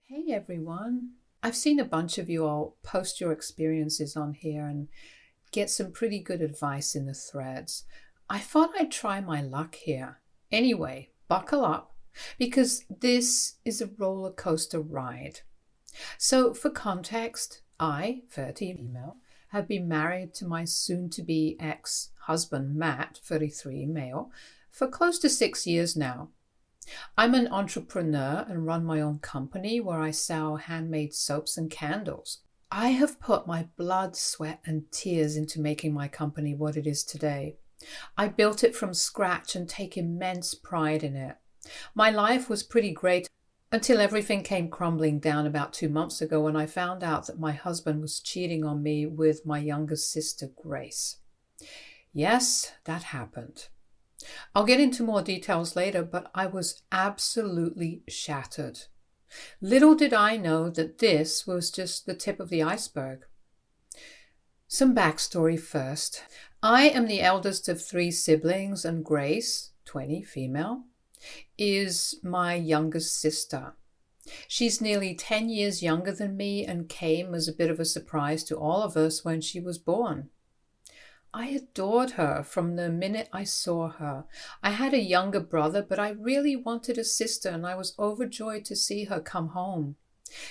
Hey everyone. I've seen a bunch of you all post your experiences on here and get some pretty good advice in the threads. I thought I'd try my luck here. Anyway, buckle up because this is a roller coaster ride. So, for context, I, 30 female, have been married to my soon to be ex husband, Matt, 33 male, for close to 6 years now. I'm an entrepreneur and run my own company where I sell handmade soaps and candles. I have put my blood, sweat, and tears into making my company what it is today. I built it from scratch and take immense pride in it. My life was pretty great until everything came crumbling down about 2 months ago when I found out that my husband was cheating on me with my younger sister, Grace. Yes, that happened. I'll get into more details later, but I was absolutely shattered. Little did I know that this was just the tip of the iceberg. Some backstory first. I am the eldest of 3 siblings, and Grace, 20, female, is my youngest sister. She's nearly 10 years younger than me and came as a bit of a surprise to all of us when she was born. I adored her from the minute I saw her. I had a younger brother, but I really wanted a sister, and I was overjoyed to see her come home.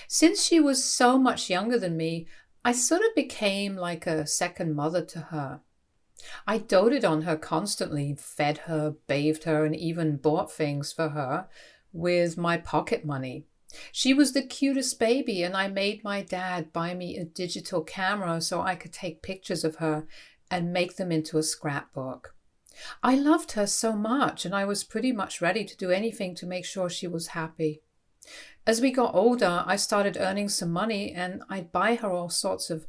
Since she was so much younger than me, I sort of became like a second mother to her. I doted on her constantly, fed her, bathed her, and even bought things for her with my pocket money. She was the cutest baby, and I made my dad buy me a digital camera so I could take pictures of her and make them into a scrapbook. I loved her so much, and I was pretty much ready to do anything to make sure she was happy. As we got older, I started earning some money, and I'd buy her all sorts of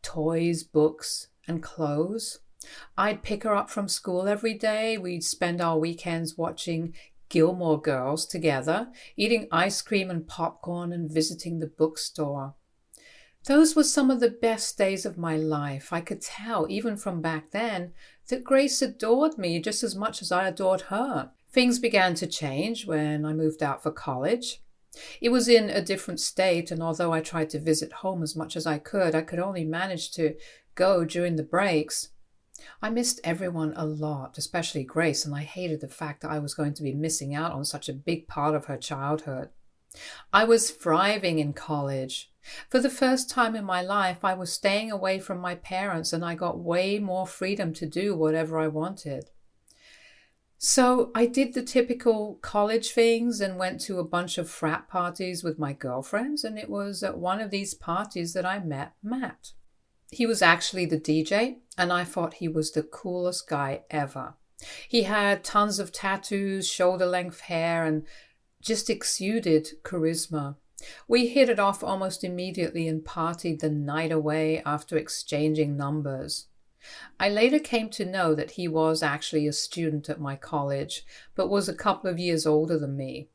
toys, books, and clothes. I'd pick her up from school every day. We'd spend our weekends watching Gilmore Girls together, eating ice cream and popcorn and visiting the bookstore. Those were some of the best days of my life. I could tell, even from back then, that Grace adored me just as much as I adored her. Things began to change when I moved out for college. It was in a different state, and although I tried to visit home as much as I could only manage to go during the breaks. I missed everyone a lot, especially Grace, and I hated the fact that I was going to be missing out on such a big part of her childhood. I was thriving in college. For the first time in my life, I was staying away from my parents, and I got way more freedom to do whatever I wanted. So I did the typical college things and went to a bunch of frat parties with my girlfriends, and it was at one of these parties that I met Matt. He was actually the DJ, and I thought he was the coolest guy ever. He had tons of tattoos, shoulder-length hair, and just exuded charisma. We hit it off almost immediately and partied the night away after exchanging numbers. I later came to know that he was actually a student at my college, but was a couple of years older than me.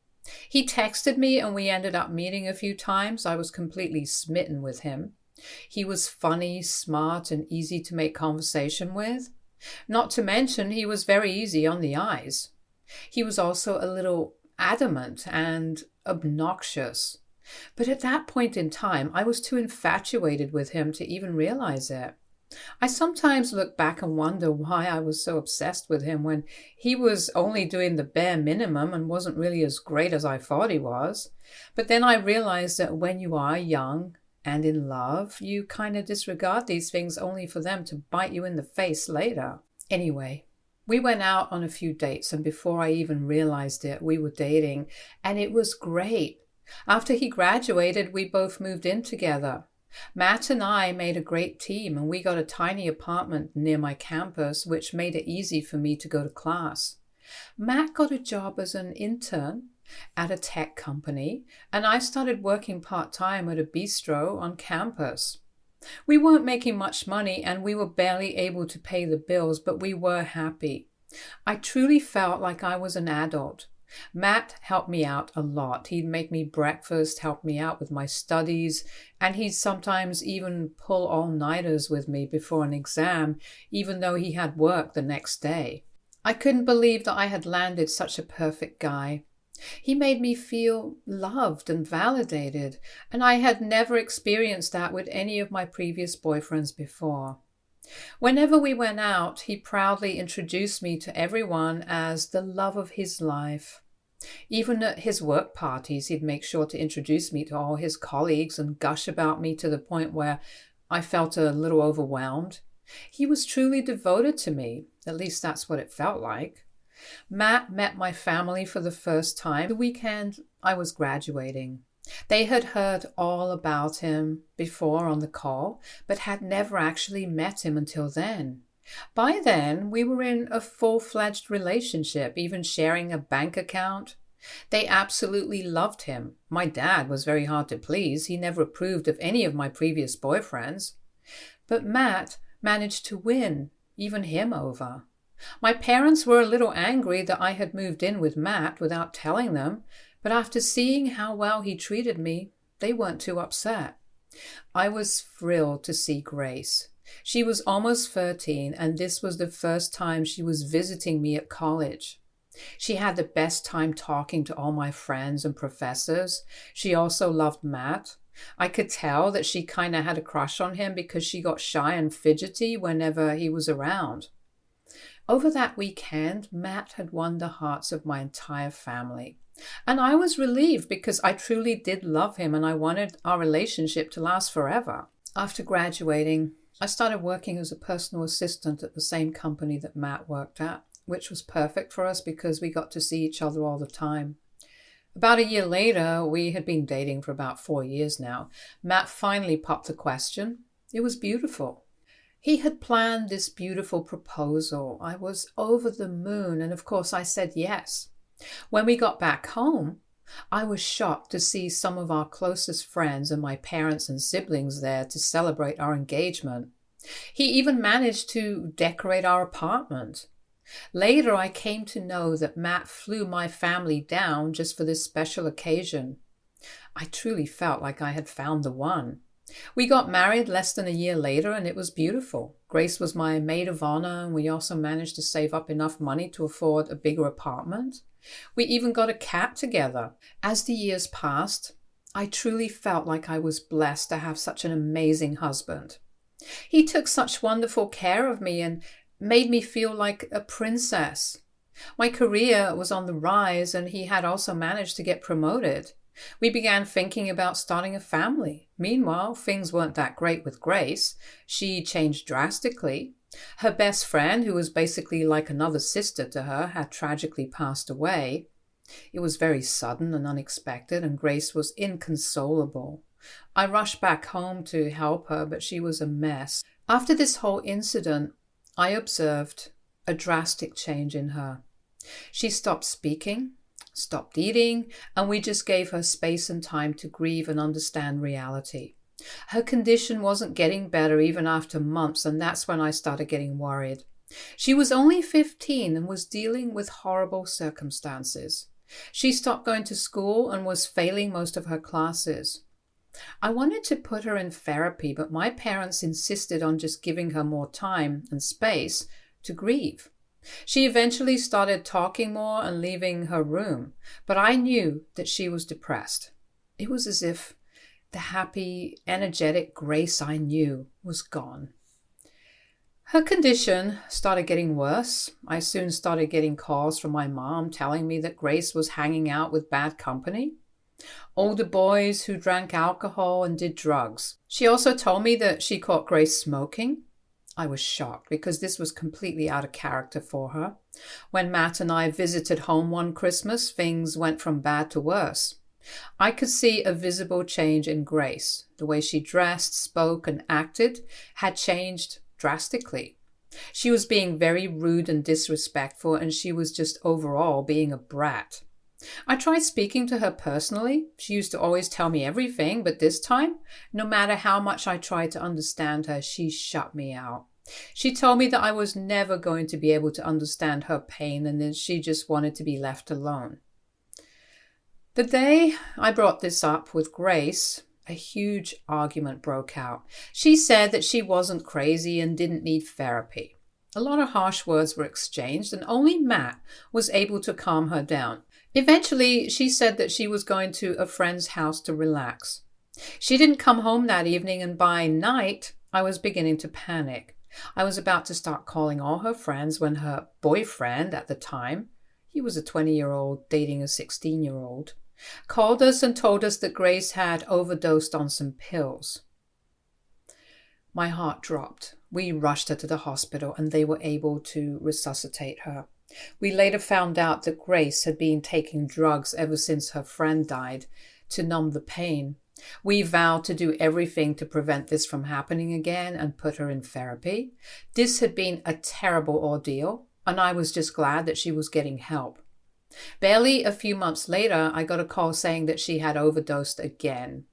He texted me and we ended up meeting a few times. I was completely smitten with him. He was funny, smart, and easy to make conversation with. Not to mention, he was very easy on the eyes. He was also a little adamant and obnoxious. But at that point in time, I was too infatuated with him to even realize it. I sometimes look back and wonder why I was so obsessed with him when he was only doing the bare minimum and wasn't really as great as I thought he was. But then I realized that when you are young and in love, you kind of disregard these things only for them to bite you in the face later. Anyway, we went out on a few dates, and before I even realized it, we were dating, and it was great. After he graduated, we both moved in together. Matt and I made a great team, and we got a tiny apartment near my campus, which made it easy for me to go to class. Matt got a job as an intern at a tech company, and I started working part-time at a bistro on campus. We weren't making much money, and we were barely able to pay the bills, but we were happy. I truly felt like I was an adult. Matt helped me out a lot. He'd make me breakfast, help me out with my studies, and he'd sometimes even pull all-nighters with me before an exam, even though he had work the next day. I couldn't believe that I had landed such a perfect guy. He made me feel loved and validated, and I had never experienced that with any of my previous boyfriends before. Whenever we went out, he proudly introduced me to everyone as the love of his life. Even at his work parties, he'd make sure to introduce me to all his colleagues and gush about me to the point where I felt a little overwhelmed. He was truly devoted to me. At least that's what it felt like. Matt met my family for the first time the weekend I was graduating. They had heard all about him before on the call, but had never actually met him until then. By then, we were in a full-fledged relationship, even sharing a bank account. They absolutely loved him. My dad was very hard to please. He never approved of any of my previous boyfriends. But Matt managed to win even him over. My parents were a little angry that I had moved in with Matt without telling them, but after seeing how well he treated me, they weren't too upset. I was thrilled to see Grace. She was almost 13, and this was the first time she was visiting me at college. She had the best time talking to all my friends and professors. She also loved Matt. I could tell that she kind of had a crush on him because she got shy and fidgety whenever he was around. Over that weekend, Matt had won the hearts of my entire family. And I was relieved because I truly did love him and I wanted our relationship to last forever. After graduating, I started working as a personal assistant at the same company that Matt worked at, which was perfect for us because we got to see each other all the time. About a year later, we had been dating for about 4 years now. Matt finally popped the question. It was beautiful. He had planned this beautiful proposal. I was over the moon, and of course I said yes. When we got back home, I was shocked to see some of our closest friends and my parents and siblings there to celebrate our engagement. He even managed to decorate our apartment. Later, I came to know that Matt flew my family down just for this special occasion. I truly felt like I had found the one. We got married less than a year later, and it was beautiful. Grace was my maid of honor, and we also managed to save up enough money to afford a bigger apartment. We even got a cat together. As the years passed, I truly felt like I was blessed to have such an amazing husband. He took such wonderful care of me and made me feel like a princess. My career was on the rise, and he had also managed to get promoted. We began thinking about starting a family. Meanwhile, things weren't that great with Grace. She changed drastically. Her best friend, who was basically like another sister to her, had tragically passed away. It was very sudden and unexpected, and Grace was inconsolable. I rushed back home to help her, but she was a mess. After this whole incident, I observed a drastic change in her. She stopped speaking, stopped eating, and we just gave her space and time to grieve and understand reality. Her condition wasn't getting better even after months, and that's when I started getting worried. She was only 15 and was dealing with horrible circumstances. She stopped going to school and was failing most of her classes. I wanted to put her in therapy, but my parents insisted on just giving her more time and space to grieve. She eventually started talking more and leaving her room, but I knew that she was depressed. It was as if the happy, energetic Grace I knew was gone. Her condition started getting worse. I soon started getting calls from my mom telling me that Grace was hanging out with bad company, older boys who drank alcohol and did drugs. She also told me that she caught Grace smoking. I was shocked because this was completely out of character for her. When Matt and I visited home one Christmas, things went from bad to worse. I could see a visible change in Grace. The way she dressed, spoke, and acted had changed drastically. She was being very rude and disrespectful, and she was just overall being a brat. I tried speaking to her personally. She used to always tell me everything, but this time, no matter how much I tried to understand her, she shut me out. She told me that I was never going to be able to understand her pain and that she just wanted to be left alone. The day I brought this up with Grace, a huge argument broke out. She said that she wasn't crazy and didn't need therapy. A lot of harsh words were exchanged, and only Matt was able to calm her down. Eventually, she said that she was going to a friend's house to relax. She didn't come home that evening, and by night, I was beginning to panic. I was about to start calling all her friends when her boyfriend at the time, he was a 20-year-old dating a 16-year-old, called us and told us that Grace had overdosed on some pills. My heart dropped. We rushed her to the hospital and they were able to resuscitate her. We later found out that Grace had been taking drugs ever since her friend died to numb the pain. We vowed to do everything to prevent this from happening again and put her in therapy. This had been a terrible ordeal, and I was just glad that she was getting help. Barely a few months later, I got a call saying that she had overdosed again.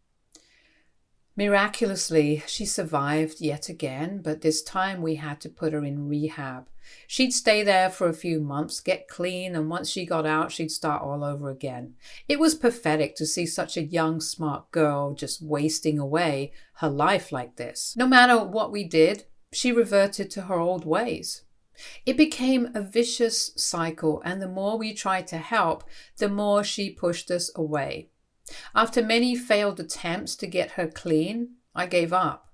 Miraculously, she survived yet again, but this time we had to put her in rehab. She'd stay there for a few months, get clean, and once she got out, she'd start all over again. It was pathetic to see such a young, smart girl just wasting away her life like this. No matter what we did, she reverted to her old ways. It became a vicious cycle, and the more we tried to help, the more she pushed us away. After many failed attempts to get her clean, I gave up.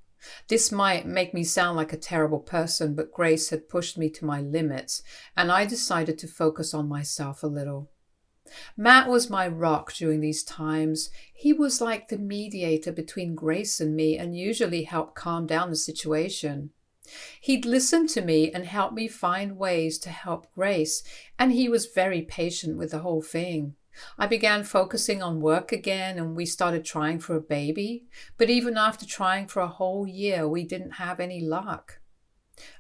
This might make me sound like a terrible person, but Grace had pushed me to my limits, and I decided to focus on myself a little. Matt was my rock during these times. He was like the mediator between Grace and me and usually helped calm down the situation. He'd listen to me and help me find ways to help Grace, and he was very patient with the whole thing. I began focusing on work again and we started trying for a baby, but even after trying for a whole year, we didn't have any luck.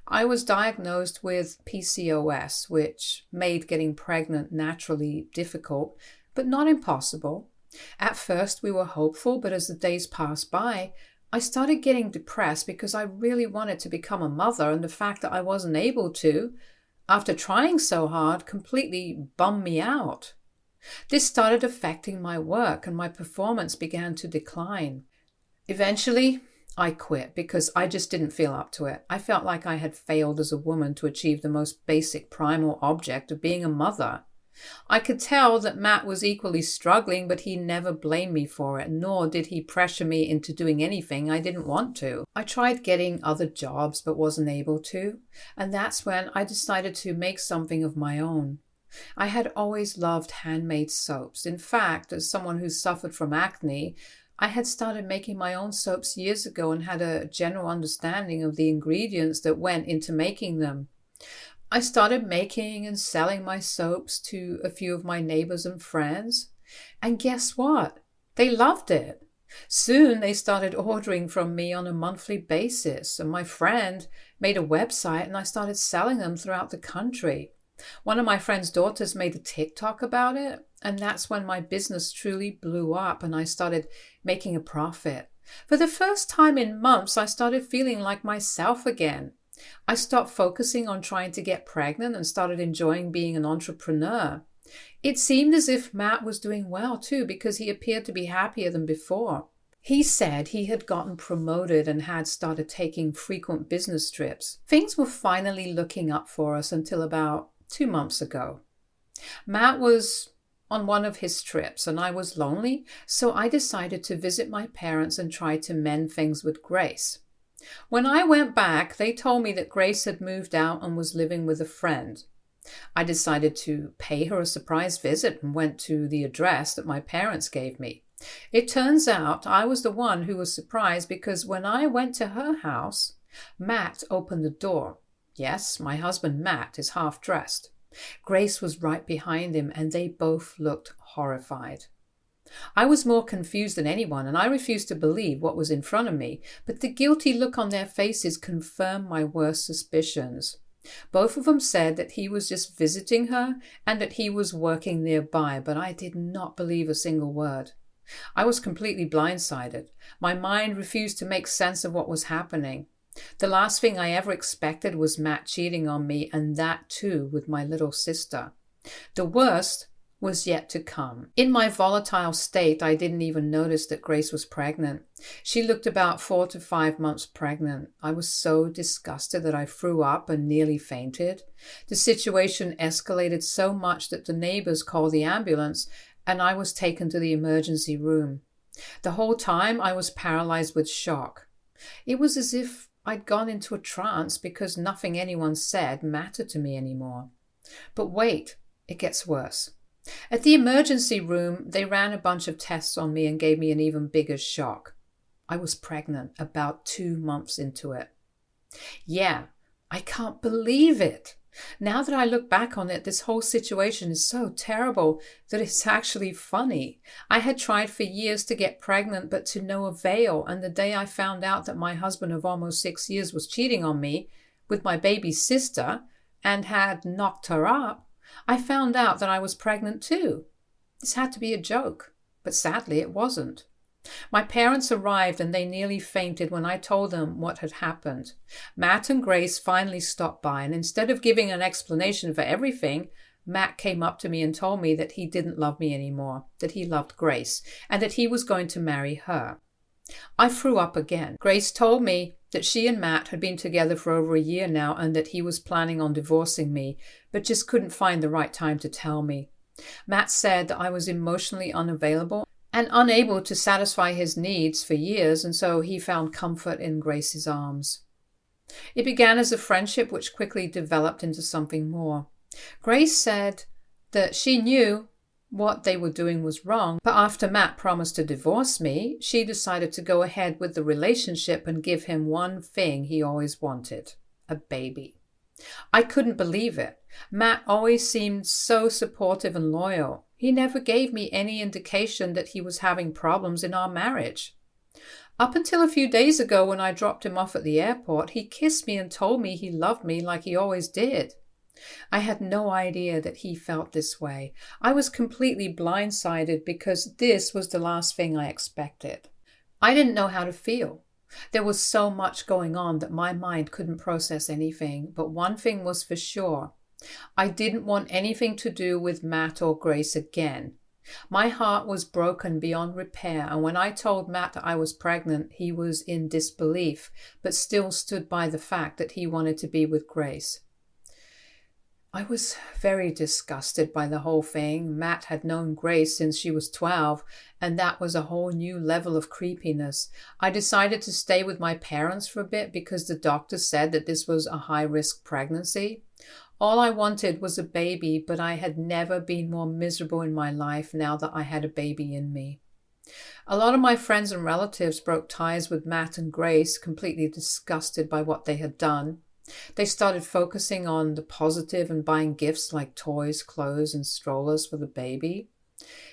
I was diagnosed with PCOS, which made getting pregnant naturally difficult, but not impossible. At first, we were hopeful, but as the days passed by, I started getting depressed because I really wanted to become a mother, and the fact that I wasn't able to, after trying so hard, completely bummed me out. This started affecting my work and my performance began to decline. Eventually, I quit because I just didn't feel up to it. I felt like I had failed as a woman to achieve the most basic primal object of being a mother. I could tell that Matt was equally struggling, but he never blamed me for it, nor did he pressure me into doing anything I didn't want to. I tried getting other jobs but wasn't able to, and that's when I decided to make something of my own. I had always loved handmade soaps. In fact, as someone who suffered from acne, I had started making my own soaps years ago and had a general understanding of the ingredients that went into making them. I started making and selling my soaps to a few of my neighbors and friends, and guess what? They loved it. Soon they started ordering from me on a monthly basis, and my friend made a website and I started selling them throughout the country. One of my friend's daughters made a TikTok about it, and that's when my business truly blew up and I started making a profit. For the first time in months, I started feeling like myself again. I stopped focusing on trying to get pregnant and started enjoying being an entrepreneur. It seemed as if Matt was doing well too because he appeared to be happier than before. He said he had gotten promoted and had started taking frequent business trips. Things were finally looking up for us until about 2 months ago. Matt was on one of his trips and I was lonely, so I decided to visit my parents and try to mend things with Grace. When I went back, they told me that Grace had moved out and was living with a friend. I decided to pay her a surprise visit and went to the address that my parents gave me. It turns out I was the one who was surprised because when I went to her house, Matt opened the door. Yes, my husband Matt is half dressed. Grace was right behind him and they both looked horrified. I was more confused than anyone and I refused to believe what was in front of me, but the guilty look on their faces confirmed my worst suspicions. Both of them said that he was just visiting her and that he was working nearby, but I did not believe a single word. I was completely blindsided. My mind refused to make sense of what was happening. The last thing I ever expected was Matt cheating on me, and that too with my little sister. The worst was yet to come. In my volatile state, I didn't even notice that Grace was pregnant. She looked about 4 to 5 months pregnant. I was so disgusted that I threw up and nearly fainted. The situation escalated so much that the neighbors called the ambulance and I was taken to the emergency room. The whole time I was paralyzed with shock. It was as if I'd gone into a trance because nothing anyone said mattered to me anymore. But wait, it gets worse. At the emergency room, they ran a bunch of tests on me and gave me an even bigger shock. I was pregnant about 2 months into it. Yeah, I can't believe it. Now that I look back on it, this whole situation is so terrible that it's actually funny. I had tried for years to get pregnant, but to no avail, and the day I found out that my husband of almost 6 years was cheating on me with my baby's sister and had knocked her up, I found out that I was pregnant too. This had to be a joke, but sadly it wasn't. My parents arrived and they nearly fainted when I told them what had happened. Matt and Grace finally stopped by, and instead of giving an explanation for everything, Matt came up to me and told me that he didn't love me anymore, that he loved Grace, and that he was going to marry her. I threw up again. Grace told me that she and Matt had been together for over a year now and that he was planning on divorcing me, but just couldn't find the right time to tell me. Matt said that I was emotionally unavailable and unable to satisfy his needs for years, and so he found comfort in Grace's arms. It began as a friendship which quickly developed into something more. Grace said that she knew what they were doing was wrong, but after Matt promised to divorce me, she decided to go ahead with the relationship and give him one thing he always wanted: a baby. I couldn't believe it. Matt always seemed so supportive and loyal. He never gave me any indication that he was having problems in our marriage. Up until a few days ago when I dropped him off at the airport, he kissed me and told me he loved me like he always did. I had no idea that he felt this way. I was completely blindsided because this was the last thing I expected. I didn't know how to feel. There was so much going on that my mind couldn't process anything, but one thing was for sure. I didn't want anything to do with Matt or Grace again. My heart was broken beyond repair, and when I told Matt that I was pregnant, he was in disbelief, but still stood by the fact that he wanted to be with Grace. I was very disgusted by the whole thing. Matt had known Grace since she was 12, and that was a whole new level of creepiness. I decided to stay with my parents for a bit because the doctor said that this was a high-risk pregnancy. All I wanted was a baby, but I had never been more miserable in my life now that I had a baby in me. A lot of my friends and relatives broke ties with Matt and Grace, completely disgusted by what they had done. They started focusing on the positive and buying gifts like toys, clothes, and strollers for the baby.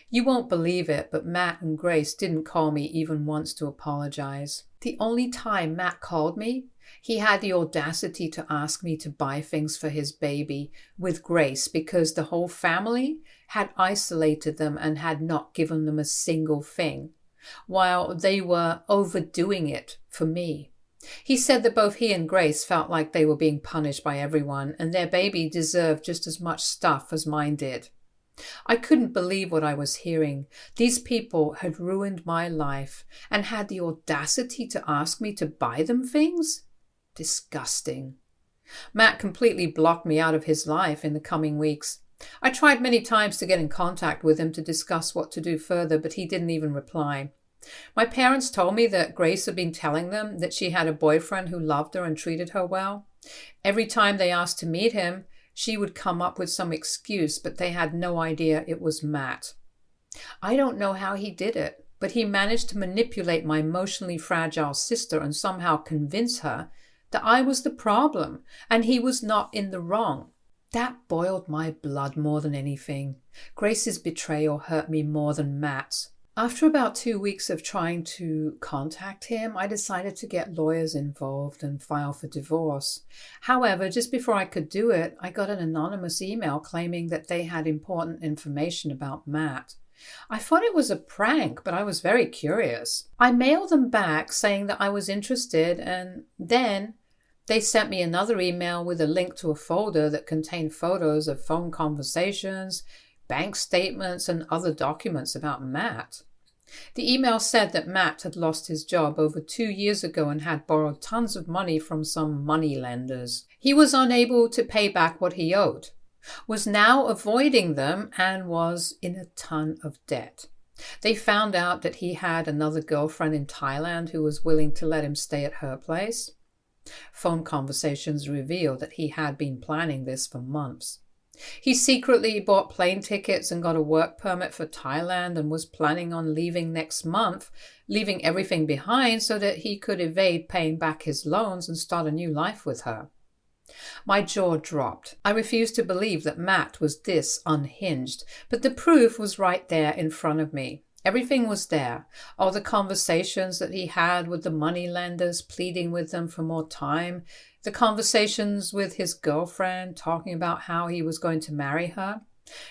You won't believe it, but Matt and Grace didn't call me even once to apologize. The only time Matt called me, he had the audacity to ask me to buy things for his baby with Grace because the whole family had isolated them and had not given them a single thing, while they were overdoing it for me. He said that both he and Grace felt like they were being punished by everyone and their baby deserved just as much stuff as mine did. I couldn't believe what I was hearing. These people had ruined my life and had the audacity to ask me to buy them things? Disgusting. Matt completely blocked me out of his life in the coming weeks. I tried many times to get in contact with him to discuss what to do further, but he didn't even reply. My parents told me that Grace had been telling them that she had a boyfriend who loved her and treated her well. Every time they asked to meet him, she would come up with some excuse, but they had no idea it was Matt. I don't know how he did it, but he managed to manipulate my emotionally fragile sister and somehow convince her that I was the problem and he was not in the wrong. That boiled my blood more than anything. Grace's betrayal hurt me more than Matt's. After about 2 weeks of trying to contact him, I decided to get lawyers involved and file for divorce. However, just before I could do it, I got an anonymous email claiming that they had important information about Matt. I thought it was a prank, but I was very curious. I mailed them back saying that I was interested, and then they sent me another email with a link to a folder that contained photos of phone conversations, bank statements and other documents about Matt. The email said that Matt had lost his job over 2 years ago and had borrowed tons of money from some money lenders. He was unable to pay back what he owed, was now avoiding them, and was in a ton of debt. They found out that he had another girlfriend in Thailand who was willing to let him stay at her place. Phone conversations revealed that he had been planning this for months. He secretly bought plane tickets and got a work permit for Thailand and was planning on leaving next month, leaving everything behind so that he could evade paying back his loans and start a new life with her. My jaw dropped. I refused to believe that Matt was this unhinged, but the proof was right there in front of me. Everything was there. All the conversations that he had with the money lenders, pleading with them for more time. The conversations with his girlfriend, talking about how he was going to marry her.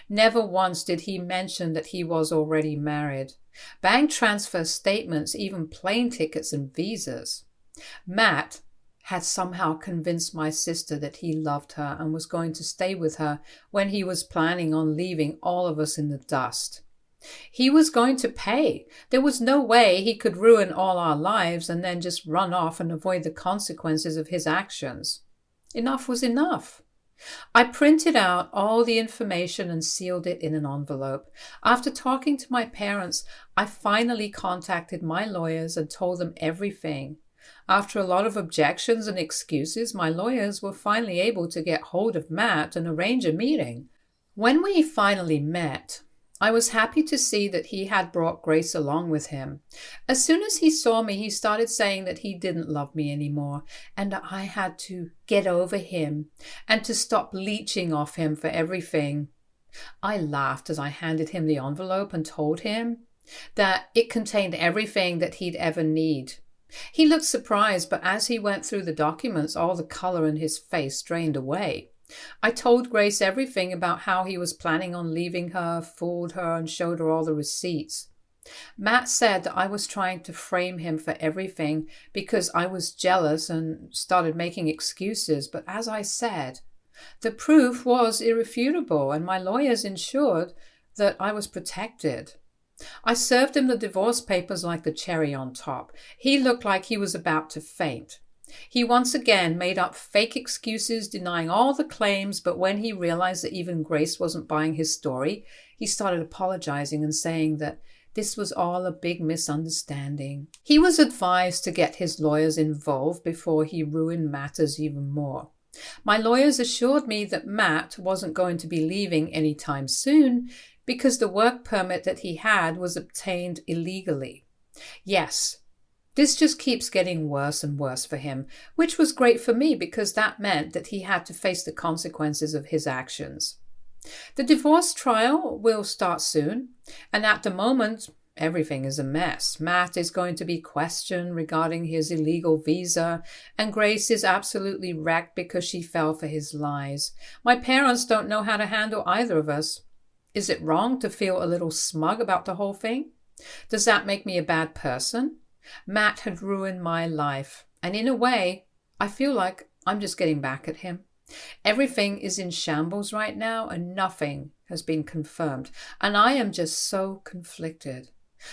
Never once did he mention that he was already married. Bank transfer statements, even plane tickets and visas. Matt had somehow convinced my sister that he loved her and was going to stay with her when he was planning on leaving all of us in the dust. He was going to pay. There was no way he could ruin all our lives and then just run off and avoid the consequences of his actions. Enough was enough. I printed out all the information and sealed it in an envelope. After talking to my parents, I finally contacted my lawyers and told them everything. After a lot of objections and excuses, my lawyers were finally able to get hold of Matt and arrange a meeting. When we finally met, I was happy to see that he had brought Grace along with him. As soon as he saw me, he started saying that he didn't love me anymore and that I had to get over him and to stop leeching off him for everything. I laughed as I handed him the envelope and told him that it contained everything that he'd ever need. He looked surprised, but as he went through the documents, all the color in his face drained away. I told Grace everything about how he was planning on leaving her, fooled her, and showed her all the receipts. Matt said that I was trying to frame him for everything because I was jealous and started making excuses, but as I said, the proof was irrefutable and my lawyers ensured that I was protected. I served him the divorce papers like the cherry on top. He looked like he was about to faint. He once again made up fake excuses, denying all the claims, but when he realized that even Grace wasn't buying his story, he started apologizing and saying that this was all a big misunderstanding. He was advised to get his lawyers involved before he ruined matters even more. My lawyers assured me that Matt wasn't going to be leaving anytime soon because the work permit that he had was obtained illegally. Yes, this just keeps getting worse and worse for him, which was great for me because that meant that he had to face the consequences of his actions. The divorce trial will start soon, and at the moment, everything is a mess. Matt is going to be questioned regarding his illegal visa, and Grace is absolutely wrecked because she fell for his lies. My parents don't know how to handle either of us. Is it wrong to feel a little smug about the whole thing? Does that make me a bad person? Matt had ruined my life, and in a way, I feel like I'm just getting back at him. Everything is in shambles right now, and nothing has been confirmed, and I am just so conflicted.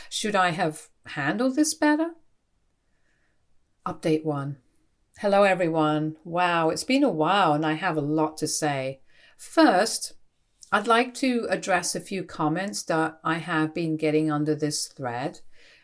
Should I have handled this better? Update 1. Hello, everyone. Wow, it's been a while, and I have a lot to say. First, I'd like to address a few comments that I have been getting under this thread.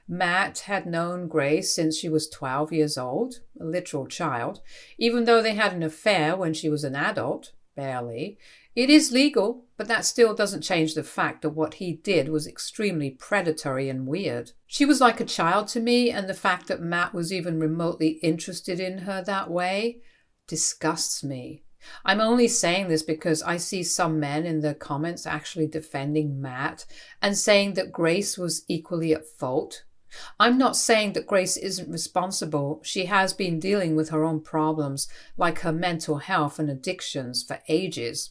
Matt had known Grace since she was 12 years old, a literal child, even though they had an affair when she was an adult, barely. It is legal, but that still doesn't change the fact that what he did was extremely predatory and weird. She was like a child to me, and the fact that Matt was even remotely interested in her that way disgusts me. I'm only saying this because I see some men in the comments actually defending Matt and saying that Grace was equally at fault. I'm not saying that Grace isn't responsible. She has been dealing with her own problems, like her mental health and addictions, for ages.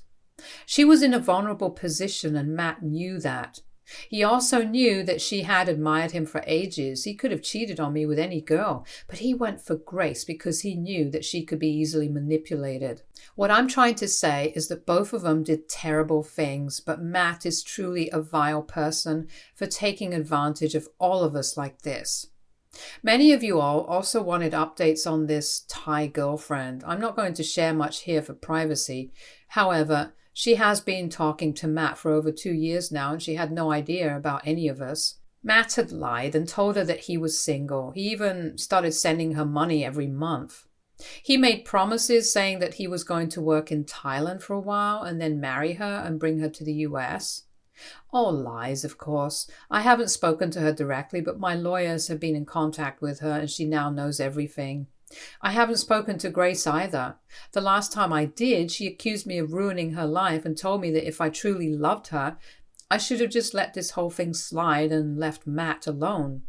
She was in a vulnerable position and Matt knew that. He also knew that she had admired him for ages. He could have cheated on me with any girl, but he went for Grace because he knew that she could be easily manipulated. What I'm trying to say is that both of them did terrible things, but Matt is truly a vile person for taking advantage of all of us like this. Many of you all also wanted updates on this Thai girlfriend. I'm not going to share much here for privacy. However, she has been talking to Matt for over 2 years now, and she had no idea about any of us. Matt had lied and told her that he was single. He even started sending her money every month. He made promises saying that he was going to work in Thailand for a while and then marry her and bring her to the US. All lies, of course. I haven't spoken to her directly, but my lawyers have been in contact with her and she now knows everything. I haven't spoken to Grace either. The last time I did, she accused me of ruining her life and told me that if I truly loved her, I should have just let this whole thing slide and left Matt alone.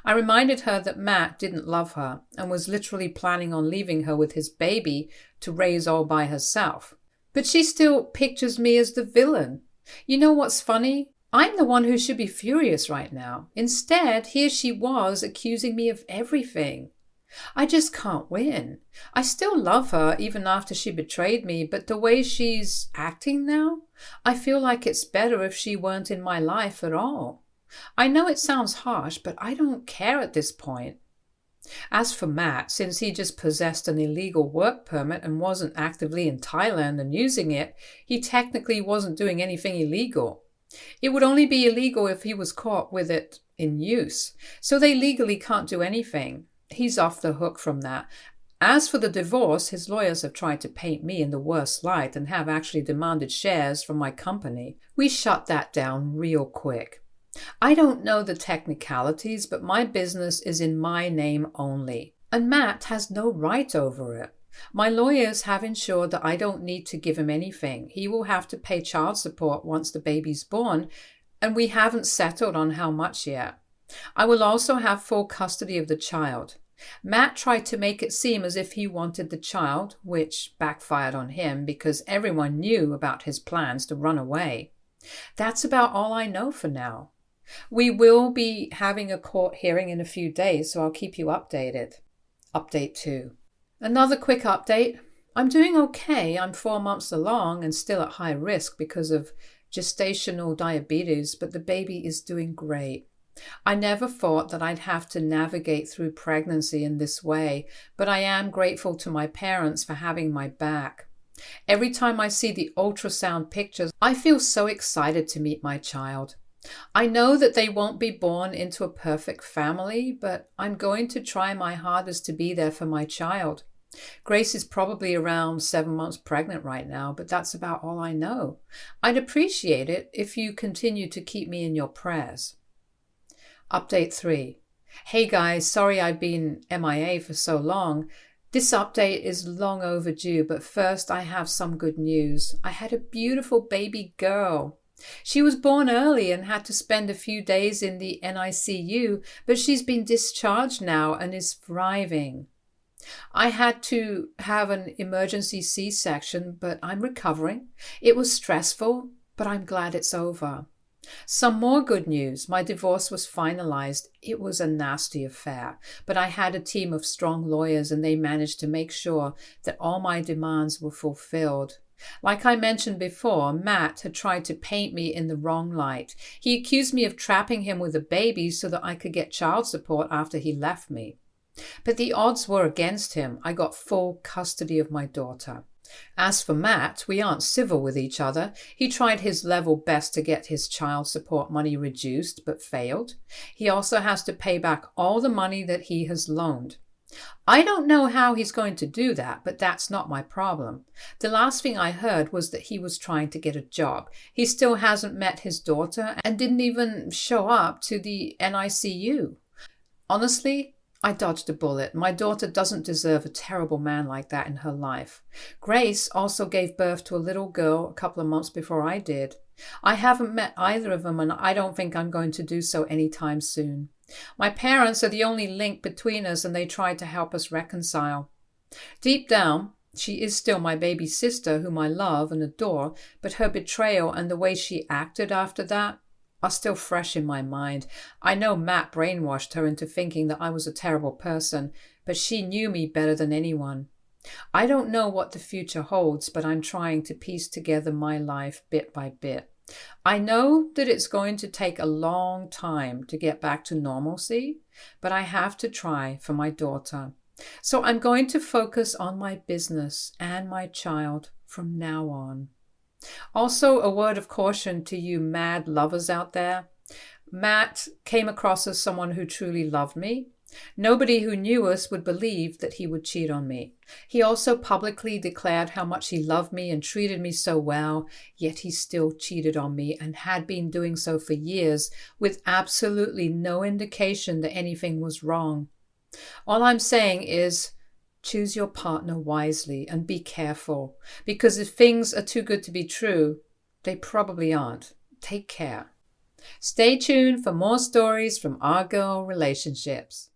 I reminded her that Matt didn't love her and was literally planning on leaving her with his baby to raise all by herself. But she still pictures me as the villain. You know what's funny? I'm the one who should be furious right now. Instead, here she was accusing me of everything. I just can't win. I still love her even after she betrayed me, but the way she's acting now, I feel like it's better if she weren't in my life at all. I know it sounds harsh, but I don't care at this point. As for Matt, since he just possessed an illegal work permit and wasn't actively in Thailand and using it, he technically wasn't doing anything illegal. It would only be illegal if he was caught with it in use, so they legally can't do anything. He's off the hook from that. As for the divorce, his lawyers have tried to paint me in the worst light and have actually demanded shares from my company. We shut that down real quick. I don't know the technicalities, but my business is in my name only, and Matt has no right over it. My lawyers have ensured that I don't need to give him anything. He will have to pay child support once the baby's born, and we haven't settled on how much yet. I will also have full custody of the child. Matt tried to make it seem as if he wanted the child, which backfired on him because everyone knew about his plans to run away. That's about all I know for now. We will be having a court hearing in a few days, so I'll keep you updated. Update 2. Another quick update. I'm doing okay. I'm 4 months along and still at high risk because of gestational diabetes, but the baby is doing great. I never thought that I'd have to navigate through pregnancy in this way, but I am grateful to my parents for having my back. Every time I see the ultrasound pictures, I feel so excited to meet my child. I know that they won't be born into a perfect family, but I'm going to try my hardest to be there for my child. Grace is probably around 7 months pregnant right now, but that's about all I know. I'd appreciate it if you continue to keep me in your prayers. Update 3. Hey guys, sorry I've been MIA for so long. This update is long overdue, but first I have some good news. I had a beautiful baby girl. She was born early and had to spend a few days in the NICU, but she's been discharged now and is thriving. I had to have an emergency C-section, but I'm recovering. It was stressful, but I'm glad it's over. Some more good news. My divorce was finalized. It was a nasty affair, but I had a team of strong lawyers and they managed to make sure that all my demands were fulfilled. Like I mentioned before, Matt had tried to paint me in the wrong light. He accused me of trapping him with a baby so that I could get child support after he left me. But the odds were against him. I got full custody of my daughter. As for Matt, we aren't civil with each other. He tried his level best to get his child support money reduced, but failed. He also has to pay back all the money that he has loaned. I don't know how he's going to do that, but that's not my problem. The last thing I heard was that he was trying to get a job. He still hasn't met his daughter and didn't even show up to the NICU. Honestly, I dodged a bullet. My daughter doesn't deserve a terrible man like that in her life. Grace also gave birth to a little girl a couple of months before I did. I haven't met either of them, and I don't think I'm going to do so anytime soon. My parents are the only link between us, and they tried to help us reconcile. Deep down, she is still my baby sister, whom I love and adore, but her betrayal and the way she acted after that, are still fresh in my mind. I know Matt brainwashed her into thinking that I was a terrible person, but she knew me better than anyone. I don't know what the future holds, but I'm trying to piece together my life bit by bit. I know that it's going to take a long time to get back to normalcy, but I have to try for my daughter. So I'm going to focus on my business and my child from now on. Also, a word of caution to you mad lovers out there. Matt came across as someone who truly loved me. Nobody who knew us would believe that he would cheat on me. He also publicly declared how much he loved me and treated me so well, yet he still cheated on me and had been doing so for years with absolutely no indication that anything was wrong. All I'm saying is, choose your partner wisely and be careful, because if things are too good to be true, they probably aren't. Take care. Stay tuned for more stories from our girl relationships.